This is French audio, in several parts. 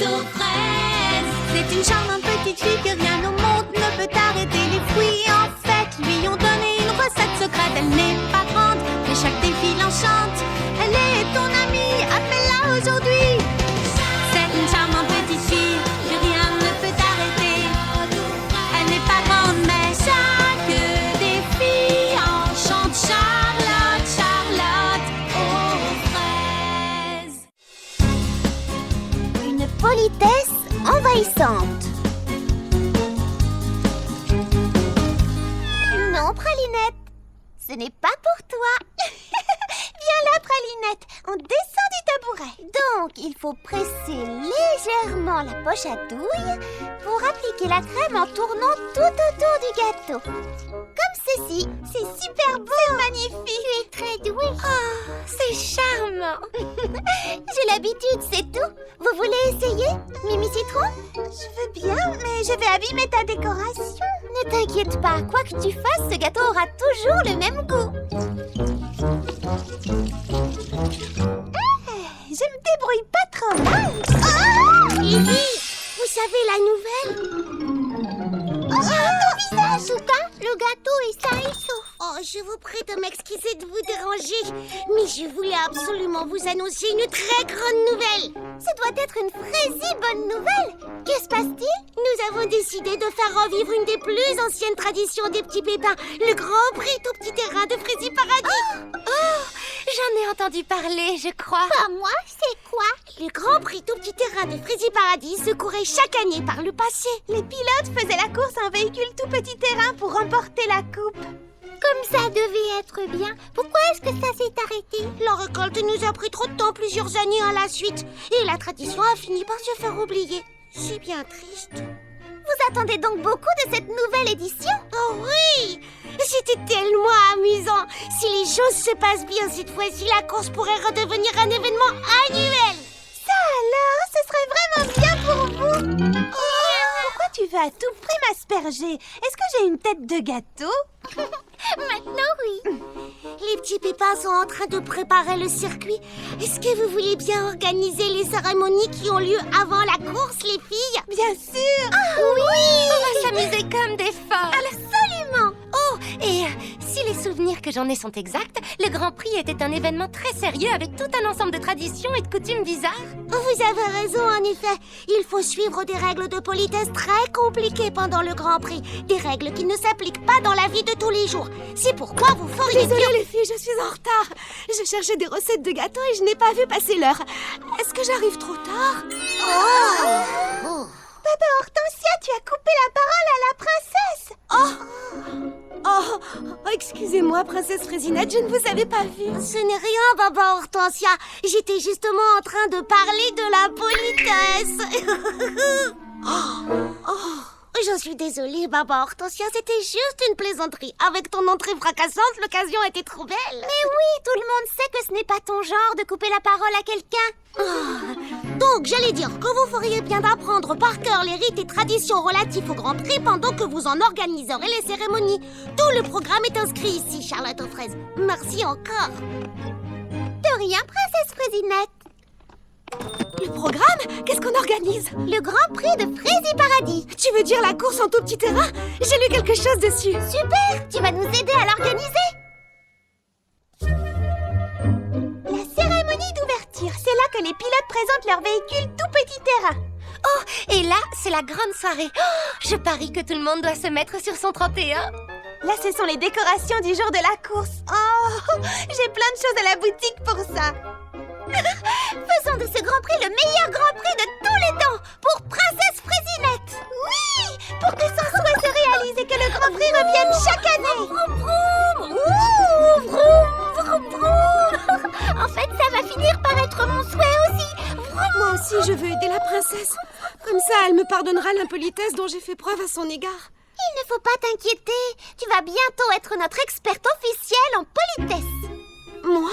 aux fraises. C'est une charmante petite fille que rien au monde ne peut arrêter. Les fruits en fait lui ont donné une recette secrète. Elle n'est pas grande, mais chaque défi l'enchante. Elle est ton amie, appelle-la aujourd'hui. C'est une charmante petite fille que rien ne peut arrêter. Elle n'est pas grande, mais chaque défi enchante. Charlotte, Charlotte aux fraises. Une politesse envahissante. Non, Pralinette, ce n'est pas pour toi. Viens là, Pralinette, on descend du tabouret. Donc, il faut presser légèrement la poche à douille pour appliquer la crème en tournant tout autour du gâteau. Comme ceci. C'est super beau. C'est magnifique. Tu es très douée. Oh, c'est charmant. J'ai l'habitude, c'est tout. Vous voulez essayer, Mimi Citron? Je veux bien, mais je vais abîmer ta décoration. Ne t'inquiète pas, quoi que tu fasses, ce gâteau aura toujours le même goût. Je me débrouille pas trop mal. Oh Lily, vous savez la nouvelle? Oh, ton visage! En tout cas, le gâteau est sain et sauf. Oh, je vous prie de m'excuser de vous déranger, mais je voulais absolument vous annoncer une très grande nouvelle. Ce doit être une vraie bonne nouvelle. Que se passe-t-il? Nous avons décidé de faire revivre une des plus anciennes traditions des petits pépins, le Grand Prix Tout Petit Terrain de Frézy Paradis. J'en ai entendu parler, je crois. Pas moi, c'est quoi? Le Grand Prix Tout Petit Terrain de Frézy Paradis se courait chaque année par le passé. Les pilotes faisaient la course en véhicule tout petit terrain pour remporter la coupe. Comme ça devait être bien. Pourquoi est-ce que ça s'est arrêté? La récolte nous a pris trop de temps plusieurs années à la suite. Et la tradition a fini par se faire oublier. C'est bien triste. Vous attendez donc beaucoup de cette nouvelle édition? Oh oui! C'était tellement amusant. Si les choses se passent bien cette fois-ci, la course pourrait redevenir un événement annuel. Ça alors, ce serait vraiment bien pour vous. Pourquoi tu veux à tout prix m'asperger? Est-ce que j'ai une tête de gâteau? Maintenant, oui. Les petits pépins sont en train de préparer le circuit. Est-ce que vous voulez bien organiser les cérémonies qui ont lieu avant la course, les filles? Bien sûr. Ah oui! On va s'amuser comme des folles. Absolument! Oh, et si les souvenirs que j'en ai sont exacts, le Grand Prix était un événement très sérieux avec tout un ensemble de traditions et de coutumes bizarres. Vous avez raison, en effet. Il faut suivre des règles de politesse très compliquées pendant le Grand Prix. Des règles qui ne s'appliquent pas dans la vie de tous les jours. C'est pourquoi vous feriez Désolée bien... les filles, je suis en retard. Je cherchais des recettes de gâteaux et je n'ai pas vu passer l'heure. Est-ce que j'arrive trop tard? Papa Hortensia, tu as coupé la parole à la princesse. Oh, excusez-moi, princesse Frésinette, je ne vous avais pas vue. Ce n'est rien, Baba Hortensia. J'étais justement en train de parler de la politesse. J'en suis désolée, Baba Hortensia, c'était juste une plaisanterie. Avec ton entrée fracassante, l'occasion était trop belle. Mais oui, tout le monde sait que ce n'est pas ton genre de couper la parole à quelqu'un. Donc, j'allais dire que vous feriez bien d'apprendre par cœur les rites et traditions relatifs au Grand Prix pendant que vous en organiserez les cérémonies. Tout le programme est inscrit ici, Charlotte aux fraises. Merci encore. De rien, princesse Frésinette. Le programme? Qu'est-ce qu'on organise? Le Grand Prix de Frézy Paradis. Tu veux dire la course en tout petit terrain? J'ai lu quelque chose dessus. Super! Tu vas nous aider à l'organiser. La cérémonie d'ouverture, c'est là que les pilotes présentent leur véhicule tout petit terrain. Oh, et là, c'est la grande soirée. Oh, je parie que tout le monde doit se mettre sur son 31. Là, ce sont les décorations du jour de la course. Oh, j'ai plein de choses à la boutique pour ça. Faisons de ce Grand Prix le meilleur Grand Prix de tous les temps pour Princesse Frésinette. Oui, pour que son souhait se réalise et que le Grand Prix revienne chaque année. Vroom, vroom. Vroom, vroom, vroom. En fait, ça va finir par être mon souhait aussi. Vroom. Moi aussi, je veux aider la princesse. Comme ça, elle me pardonnera l'impolitesse dont j'ai fait preuve à son égard. Il ne faut pas t'inquiéter. Tu vas bientôt être notre experte officielle en politesse. Moi?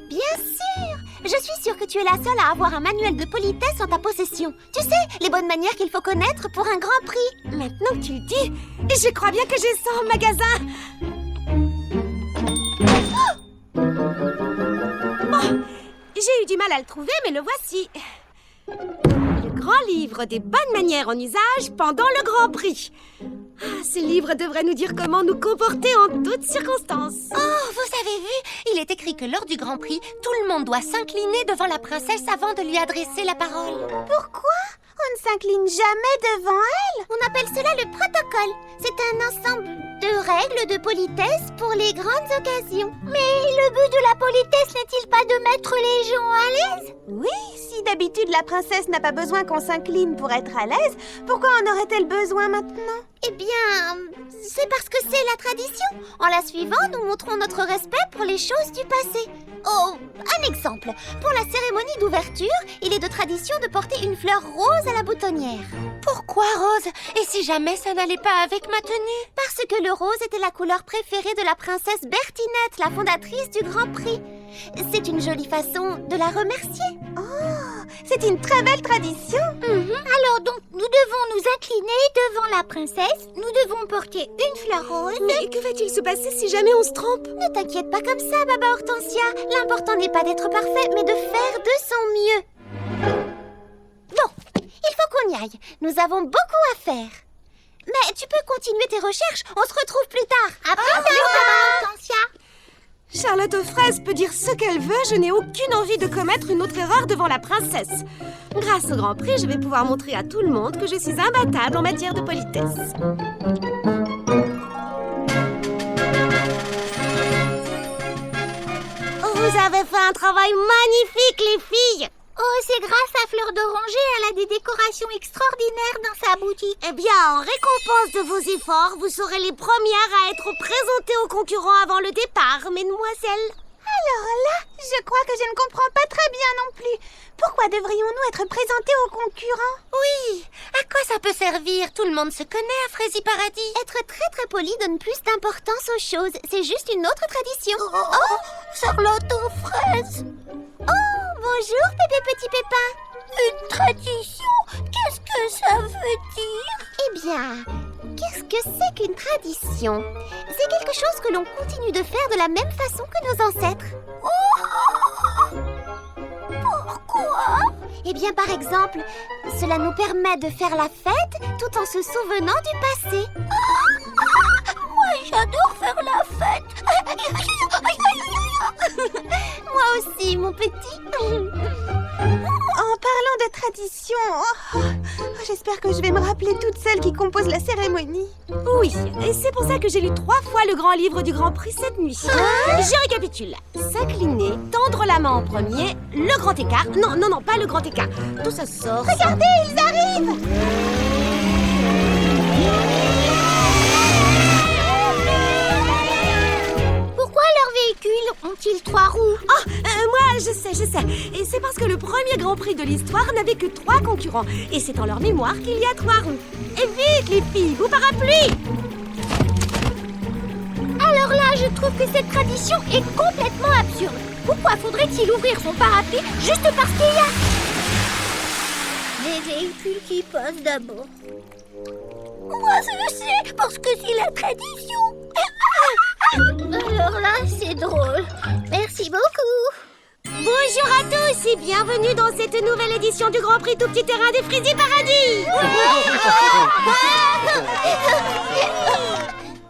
Bien sûr. Je suis sûre que tu es la seule à avoir un manuel de politesse en ta possession. Tu sais, les bonnes manières qu'il faut connaître pour un Grand Prix. Maintenant que tu le dis, je crois bien que j'ai ça en magasin. Bon, j'ai eu du mal à le trouver, mais le voici. Le grand livre des bonnes manières en usage pendant le Grand Prix. Ah, ce livre devrait nous dire comment nous comporter en toutes circonstances. Oh, vous avez vu? Il est écrit que lors du Grand Prix, tout le monde doit s'incliner devant la princesse avant de lui adresser la parole. Pourquoi? On ne s'incline jamais devant elle. On appelle cela le protocole. C'est un ensemble de règles de politesse pour les grandes occasions. Mais le but de la politesse n'est-il pas de mettre les gens à l'aise? Oui, si d'habitude la princesse n'a pas besoin qu'on s'incline pour être à l'aise, pourquoi en aurait-elle besoin maintenant? Eh bien, c'est parce que c'est la tradition. En la suivant, nous montrons notre respect pour les choses du passé. Oh, un exemple. Pour la cérémonie d'ouverture, il est de tradition de porter une fleur rose à la boutonnière. Pourquoi rose? Et si jamais ça n'allait pas avec ma tenue? Parce que le rose était la couleur préférée de la princesse Bertinette, la fondatrice du Grand Prix. C'est une jolie façon de la remercier. Oh, c'est une très belle tradition. Alors donc, nous devons nous incliner devant la princesse. Nous devons porter une fleur rose. Mais que va-t-il se passer si jamais on se trompe? Ne t'inquiète pas comme ça, Baba Hortensia. L'important n'est pas d'être parfait, mais de faire de son mieux. Bon, il faut qu'on y aille. Nous avons beaucoup à faire. Mais tu peux continuer tes recherches. On se retrouve plus tard. À plus tard, Baba Hortensia. Charlotte aux fraises peut dire ce qu'elle veut, je n'ai aucune envie de commettre une autre erreur devant la princesse. Grâce au Grand Prix, je vais pouvoir montrer à tout le monde que je suis imbattable en matière de politesse. Vous avez fait un travail magnifique, les filles! Oh, c'est grâce à Fleur d'Oranger, elle a des décorations extraordinaires dans sa boutique. Eh bien, en récompense de vos efforts, vous serez les premières à être présentées aux concurrents avant le départ, mesdemoiselles. Alors là, je crois que je ne comprends pas très bien non plus. Pourquoi devrions-nous être présentés aux concurrents? Oui, à quoi ça peut servir? Tout le monde se connaît à Frézy Paradis. Être très très poli donne plus d'importance aux choses. C'est juste une autre tradition. Oh, Charlotte aux fraises. Oh, bonjour Pépé Petit Pépin. Une tradition? Qu'est-ce que ça veut dire? Eh bien, qu'est-ce que c'est qu'une tradition? C'est quelque chose que l'on continue de faire de la même façon que nos ancêtres. Oh! Pourquoi? Eh bien, par exemple, cela nous permet de faire la fête tout en se souvenant du passé. Moi, j'adore faire la fête. Moi aussi, mon petit. En parlant de tradition, j'espère que je vais me rappeler toutes celles qui composent la cérémonie. Oui, et c'est pour ça que j'ai lu 3 fois le grand livre du Grand Prix cette nuit. Je récapitule. S'incliner, tendre la main en premier, le grand écart. Non, pas le grand écart. Tout ça sort. Regardez, ils arrivent! Pourquoi leurs véhicules ont-ils 3 roues? Oh, moi, je sais. Et c'est parce que le premier Grand Prix de l'histoire n'avait que 3 concurrents. Et c'est en leur mémoire qu'il y a 3 roues. Et vite, les filles, vos parapluies! Alors là, je trouve que cette tradition est complètement absurde. Pourquoi faudrait-il ouvrir son parapluie juste parce qu'il y a des véhicules qui passent d'abord? Moi, je sais, parce que c'est la tradition. Alors là, c'est drôle. Merci beaucoup. Bonjour à tous et bienvenue dans cette nouvelle édition du Grand Prix Tout Petit Terrain des Frézy Paradis.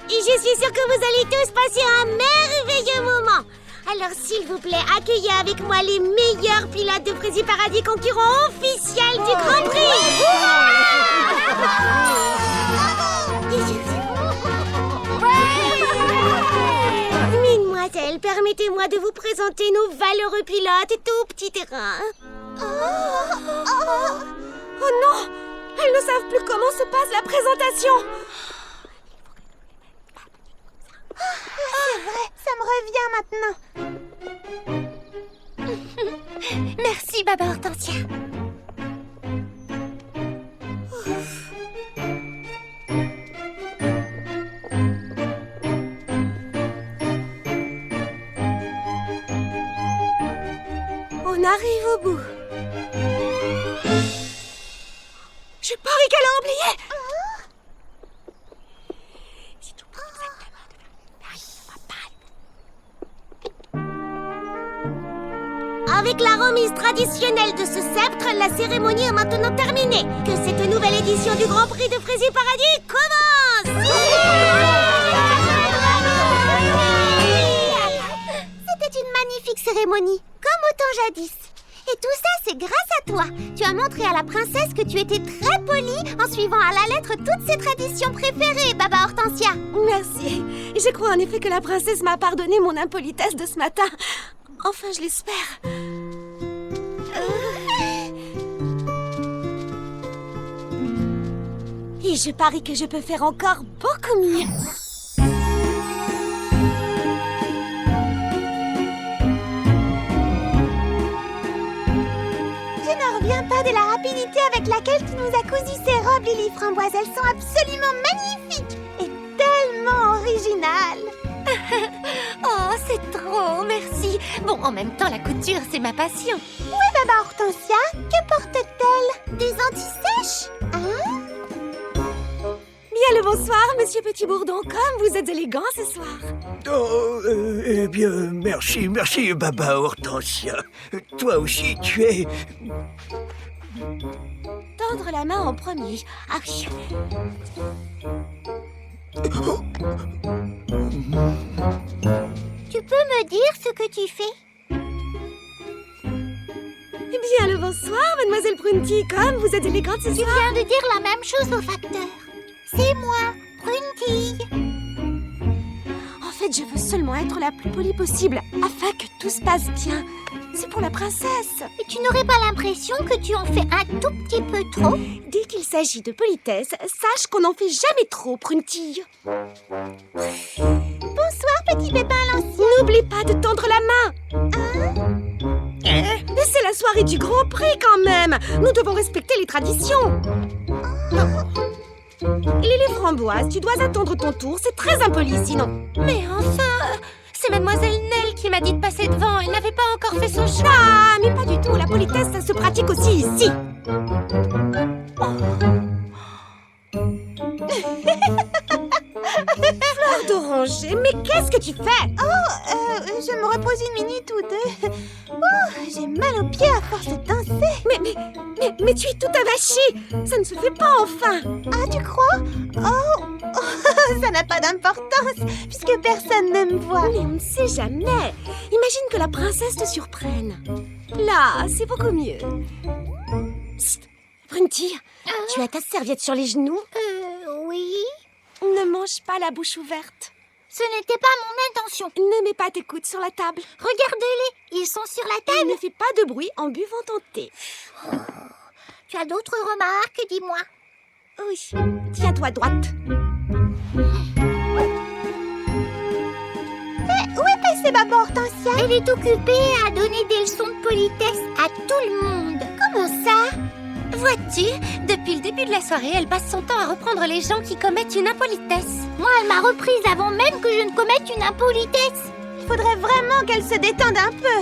Et je suis sûre que vous allez tous passer un merveilleux moment. Alors s'il vous plaît, accueillez avec moi les meilleurs pilotes de Frézy Paradis, concurrents officiels du Grand Prix. Mesdemoiselles, permettez-moi de vous présenter nos valeureux pilotes Tout Petit Terrain. Oh non! Elles ne savent plus comment se passe la présentation. C'est vrai, ça me revient maintenant. Merci, Baba Hortensia. On arrive au bout. Je parie qu'elle a oublié. Avec la remise traditionnelle traditionnelle de ce sceptre, la cérémonie est maintenant terminée. Que cette nouvelle édition du Grand Prix de Fraisier Paradis commence. C'était une magnifique cérémonie, comme au temps jadis. Et tout ça, c'est grâce à toi. Tu as montré à la princesse que tu étais très polie en suivant à la lettre toutes ses traditions préférées, Baba Hortensia. Merci. Je crois en effet que la princesse m'a pardonné mon impolitesse de ce matin. Enfin, je l'espère. Et je parie que je peux faire encore beaucoup mieux. Je ne reviens pas de la rapidité avec laquelle tu nous as cousu ces robes, Lily Framboise. Elles sont absolument magnifiques et tellement originales. Oh, c'est trop, merci. Bon, en même temps, la couture, c'est ma passion. Où est Baba Hortensia? Que porte-t-elle? Des anti-sèches? Hein? Bien le bonsoir, monsieur Petit Bourdon. Comme vous êtes élégant ce soir. Oh, eh bien, merci, Baba Hortensia. Toi aussi, tu es... Tendre la main en premier. Ah oui. Tu peux me dire ce que tu fais? Bien le bonsoir, mademoiselle Prunty. Comme vous êtes élégante ce Tu soir. viens de dire la même chose au facteur. C'est moi, Prunty. En fait, je veux seulement être la plus polie possible, afin que tout se passe bien. C'est pour la princesse. Et tu n'aurais pas l'impression que tu en fais un tout petit peu trop? Dès qu'il s'agit de politesse, sache qu'on n'en fait jamais trop, Prunty. Bonsoir, petit pépin l'ancien. N'oublie pas de tendre la main. C'est la soirée du Grand Prix quand même. Nous devons respecter les traditions. Lily Framboise, tu dois attendre ton tour. C'est très impoli sinon. Mais enfin, c'est mademoiselle Nell qui m'a dit de passer devant. Elle n'avait pas encore fait son choix. Ah, mais pas du tout. La politesse, ça se pratique aussi ici. Fleur d'oranger, mais qu'est-ce que tu fais? Je me repose une minute ou deux. Oh, j'ai mal aux pieds à force de danser. Mais tu es tout avachi. Ça ne se fait pas enfin. Ah, tu crois? Oh, ça n'a pas d'importance puisque personne ne me voit. Mais on ne sait jamais. Imagine que la princesse te surprenne. Là, c'est beaucoup mieux. Psst, Prunty, tu as ta serviette sur les genoux? Oui. Ne mange pas la bouche ouverte. Ce n'était pas mon intention. Ne mets pas tes coudes sur la table. Regardez-les, ils sont sur la Et table. ne fais pas de bruit en buvant ton thé. Tu as d'autres remarques, dis-moi. Oui, tiens-toi droite. Où est passée Baba Hortensia? Elle est occupée à donner des leçons de politesse à tout le monde. Comment ça? Vois-tu, depuis le début de la soirée, elle passe son temps à reprendre les gens qui commettent une impolitesse. Moi, elle m'a reprise avant même que je ne commette une impolitesse. Il faudrait vraiment qu'elle se détende un peu.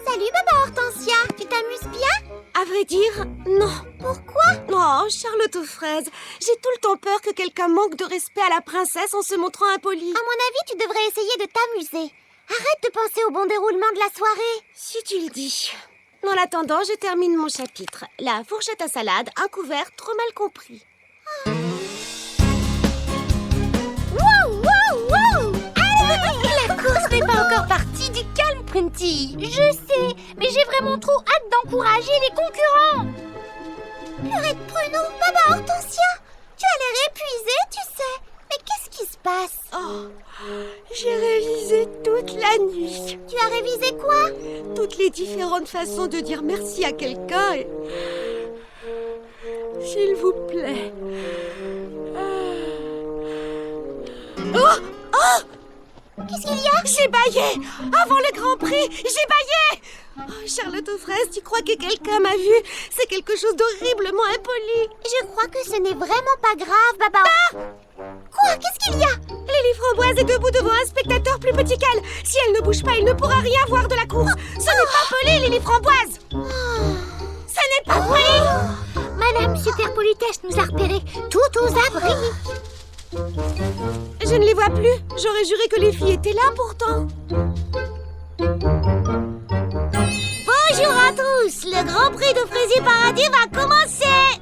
Salut Baba Hortensia, tu t'amuses bien? À vrai dire, non. Pourquoi? Oh, Charlotte aux fraises, j'ai tout le temps peur que quelqu'un manque de respect à la princesse en se montrant impoli. À mon avis, tu devrais essayer de t'amuser. Arrête de penser au bon déroulement de la soirée. Si tu le dis. En attendant, je termine mon chapitre. La fourchette à salade, un couvert trop mal compris. Wow, wow, wow! La course n'est pas encore partie, du calme, Prunty. Je sais, mais j'ai vraiment trop hâte d'encourager les concurrents. Purée de pruneau, Baba Hortensia, tu as l'air épuisée, tu sais. Mais qu'est-ce qui se passe? Oh, j'ai révisé toute la nuit. Tu as révisé quoi? Toutes les différentes façons de dire merci à quelqu'un et... S'il vous plaît. Oh! Oh! Qu'est-ce qu'il y a? J'ai bâillé! Avant le Grand Prix, j'ai bâillé! Oh, Charlotte aux fraises, tu crois que quelqu'un m'a vu? C'est quelque chose d'horriblement impoli. Je crois que ce n'est vraiment pas grave, Baba. Quoi? Qu'est-ce qu'il y a? Lily Framboise est debout devant un spectateur plus petit qu'elle. Si elle ne bouge pas, il ne pourra rien voir de la course. Ce n'est pas poli, Lily Framboise! Ce n'est pas poli! Madame Super Politesse nous a repérés tout aux abris. Je ne les vois plus. J'aurais juré que les filles étaient là pourtant. le Grand Prix de Fraisier Paradis va commencer!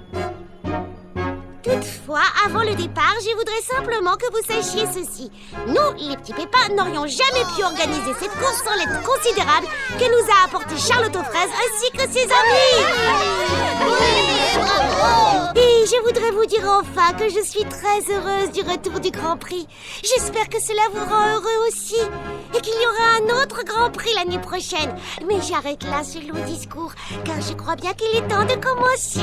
Toutefois, avant le départ, je voudrais simplement que vous sachiez ceci. Nous, les petits pépins, n'aurions jamais pu organiser cette course sans l'aide considérable que nous a apporté Charlotte aux fraises ainsi que ses amis. Et je voudrais vous dire enfin que je suis très heureuse du retour du Grand Prix. J'espère que cela vous rend heureux aussi et qu'il y aura un autre Grand Prix l'année prochaine. Mais j'arrête là ce long discours car je crois bien qu'il est temps de commencer.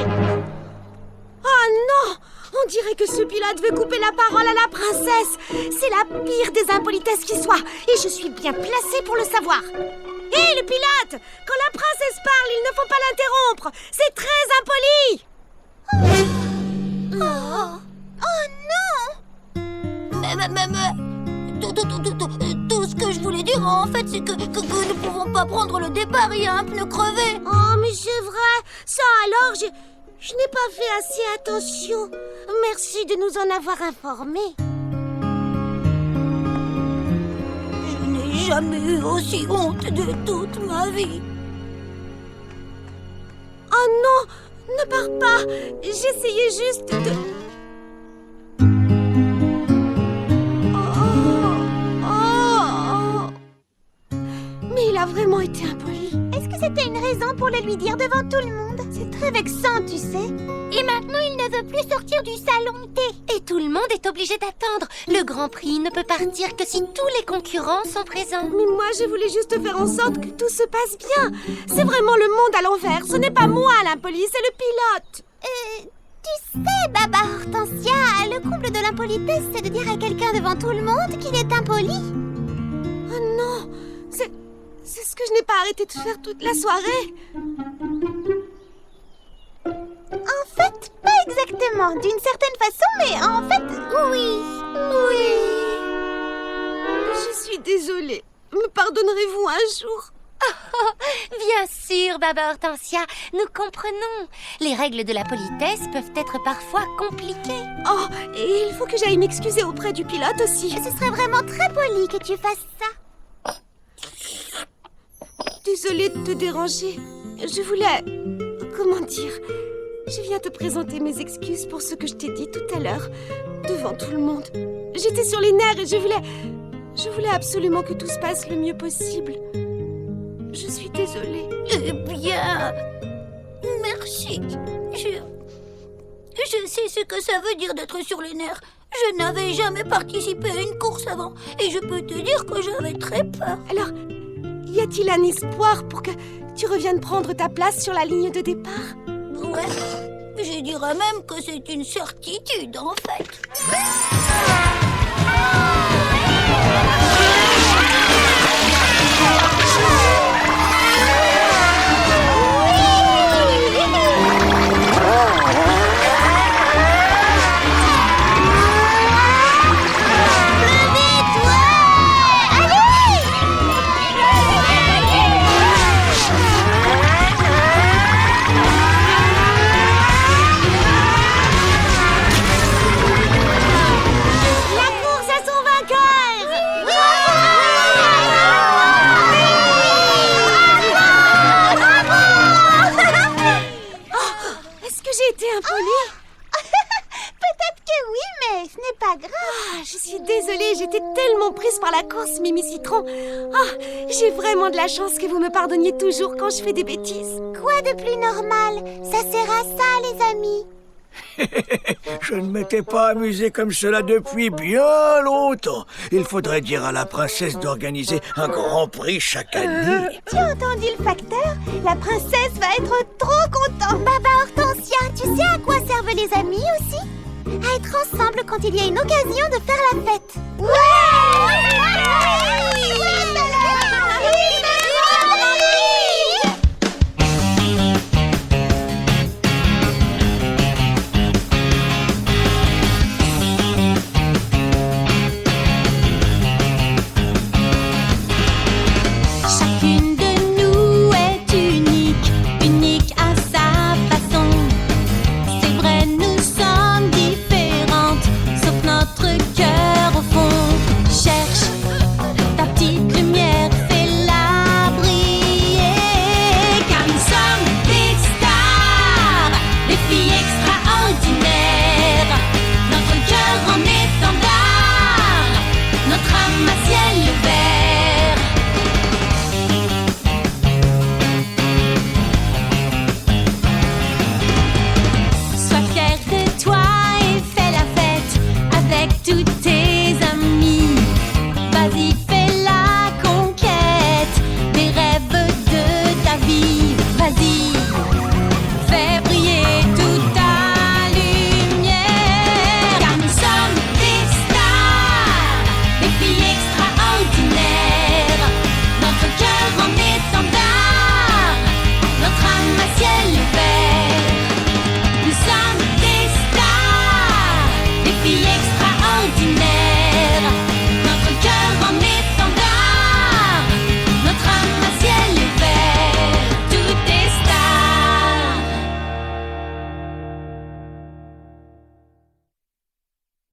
Oh non! On dirait que ce pilote veut couper la parole à la princesse. C'est la pire des impolitesses qui soit. Et je suis bien placée pour le savoir. Hé, le pilote! Quand la princesse parle, il ne faut pas l'interrompre. C'est très impoli. Tout ce que je voulais dire, en fait, c'est que nous ne pouvons pas prendre le départ. Il y a un pneu crevé. Oh, mais c'est vrai. Ça alors, je n'ai pas fait assez attention. Merci de nous en avoir informés. Je n'ai jamais eu aussi honte de toute ma vie. Oh non! Ne pars pas! J'essayais juste de... Mais il a vraiment été impoli. Est-ce que c'était une raison pour le lui dire devant tout le monde? C'est très vexant, tu sais. Et maintenant, il ne veut plus sortir du salon thé. Et tout le monde est obligé d'attendre. Le Grand Prix ne peut partir que si tous les concurrents sont présents. Mais moi, je voulais juste faire en sorte que tout se passe bien. C'est vraiment le monde à l'envers. Ce n'est pas moi l'impoli, c'est le pilote. Tu sais, Baba Hortensia, le comble de l'impolitesse, c'est de dire à quelqu'un devant tout le monde qu'il est impoli. Oh non! C'est ce que je n'ai pas arrêté de faire toute la soirée. En fait, pas exactement. D'une certaine façon, mais en fait, oui. Je suis désolée. Me pardonnerez-vous un jour? Bien sûr, Baba Hortensia, nous comprenons. Les règles de la politesse peuvent être parfois compliquées. Oh, et il faut que j'aille m'excuser auprès du pilote aussi. Ce serait vraiment très poli que tu fasses ça. Désolée de te déranger. Je voulais... Comment dire? Je viens te présenter mes excuses pour ce que je t'ai dit tout à l'heure, devant tout le monde. J'étais sur les nerfs et je voulais absolument que tout se passe le mieux possible. Je suis désolée. Eh bien, merci. Je sais ce que ça veut dire d'être sur les nerfs. Je n'avais jamais participé à une course avant et je peux te dire que j'avais très peur. Alors, y a-t-il un espoir pour que tu reviennes prendre ta place sur la ligne de départ? Ouais, je dirais même que c'est une certitude en fait. Peut-être que oui, mais ce n'est pas grave. Ah, je suis désolée, j'étais tellement prise par la course, Mimi Citron. Ah, j'ai vraiment de la chance que vous me pardonniez toujours quand je fais des bêtises. Quoi de plus normal? Ça sert à ça, les amis. Je ne m'étais pas amusé comme cela depuis bien longtemps. Il faudrait dire à la princesse d'organiser un grand prix chaque année. Tu as entendu le facteur? La princesse va être trop contente. Baba Hortensia, tu sais à quoi servent les amis aussi? À être ensemble quand il y a une occasion de faire la fête. Ouais!